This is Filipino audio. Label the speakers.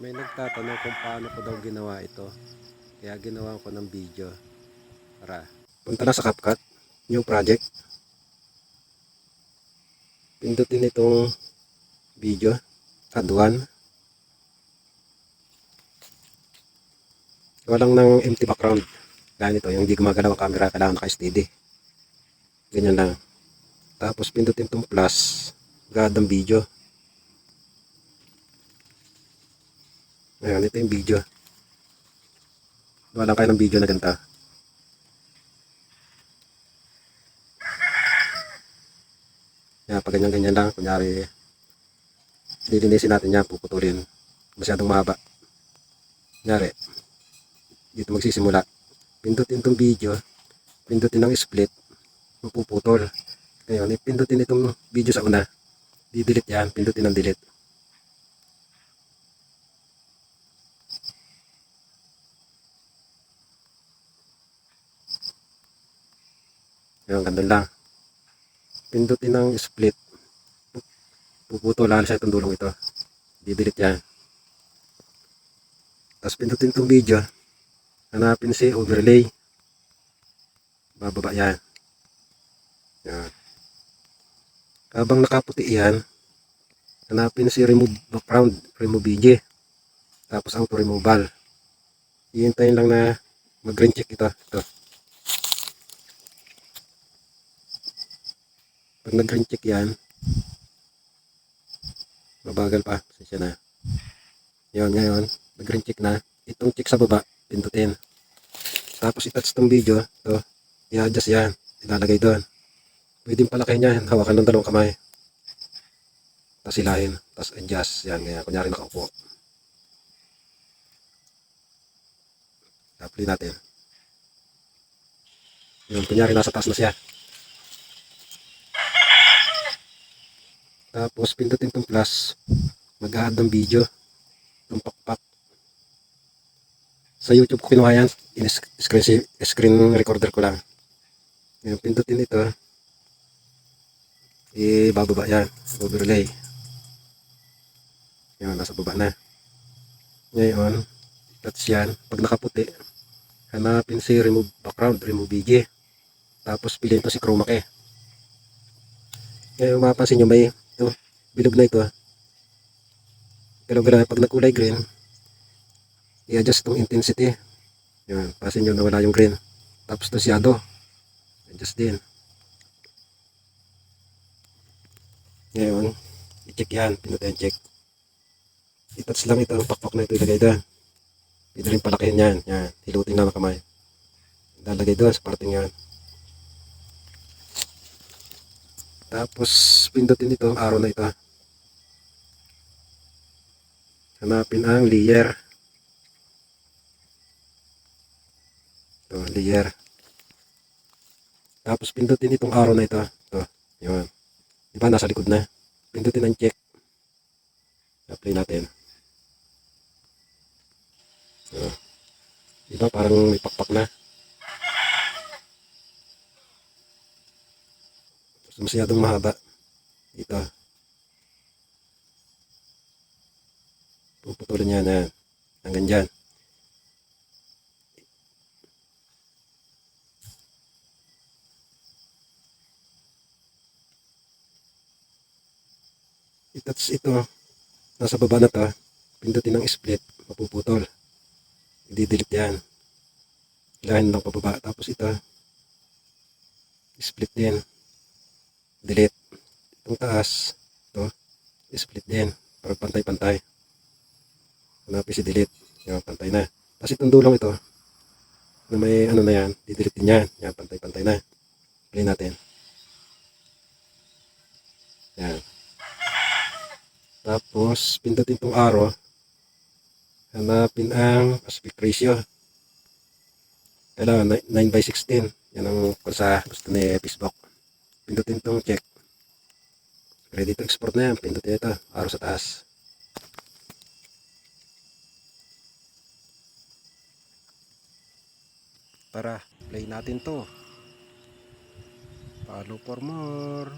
Speaker 1: May nagtatanong kung paano ko daw ginawa ito. Kaya ginawa ko ng video. Tara. Punta na sa CapCut, new project. Pindutin itong video, add one. Walang ng empty background. Dahil ito, yung hindi gumagalaw ang camera, kailangan naka-steady. Ganyan lang. Tapos pindutin itong plus, add ang video. Ayan, ito yung video. Walang kayo ng video na ganito. Yan, pag ganyan-ganyan lang, kunyari, lilinisin natin yan, puputulin. Masyadong mahaba. Kunyari, dito magsisimula. Pindutin itong video, pindutin ng split, mapuputol. Ngayon, pindutin itong video sa una. Di-delete yan, pindutin ng delete. Ngayon, ganun lang. Pindutin ng split. Puputulan siya itong dulong ito. Di-delete yan. Tapos pindutin itong video. Hanapin si overlay. Bababa yan. Yan. Habang nakaputi yan, hanapin si remove background, remove BG. Tapos auto removal. Hihintayin lang na mag-green check ito. Ito. Pag nag-green check yan, mabagal pa. Pasensya na. Yun, ngayon, nag-green check na. Itong check sa baba, pindutin. Tapos i-touch itong video. Ito, i-adjust yan. Ilalagay doon. Pwedeng palakihin yan. Hawakan ng dalawang kamay. Tapos hilahin. Tapos adjust. Yan, ganyan. Kunyari nakaupo. Apply natin. Yun, kunyari nasa taas na siya. Tapos pindutin itong plus. Mag-add ng video. Itong pakpak. Sa YouTube ko kinuha yan. Screen recorder ko lang. Yun, pindutin ito. Ibababa yan. Overlay. Yun, nasa baba na. Ngayon, touch yan. Pag nakaputi, hanapin si remove background, remove BG. Tapos piliin ito si chroma key. Ngayon, mapapansin nyo may ito, bilog na ito. Galaw-galaw. Pag nagkulay green, i-adjust itong intensity. Yun, pasin nyo na wala yung green. Tapos ito shadow. Adjust din. Ngayon, i-check yan. Pinutin check. I-touch lang ito. Ang pakpak na ito ilagay doon. Pwede rin palakihin yan. Yan. Hilutin lang ng kamay. Ilalagay doon sa parting yan. Tapos, pindutin ito. Arrow na ito. Hanapin ang layer. Ito, layer. Tapos, pindutin itong arrow na ito. Ito. Yun. Diba, nasa likod na. Pindutin ang check. Apply natin. Diba, parang may pakpak na. Masyadong mahaba. Ito. Puputulin niya na hanggang dyan. I-touch ito. Nasa baba na to. Pindutin ng split. Mapuputol. I-delete yan. Ilahin lang pababa. Tapos ito. Split din. Delete. Itong taas. Ito. Split din. Para pantay-pantay. Hanapin si delete. Yan, pantay na. Tapos itong dulong ito. Na may ano na yan. Di-delete din yan. Yan, pantay-pantay na. Play natin. Yan. Tapos, pindutin itong arrow. Hanapin ang aspect ratio. Kailangan 9:16. Yan ang kung sa gusto ni Facebook. Pindutin itong check. Ready to export na yan. Pindutin ito. Arrow sa taas. Tara, play natin to. Follow for more.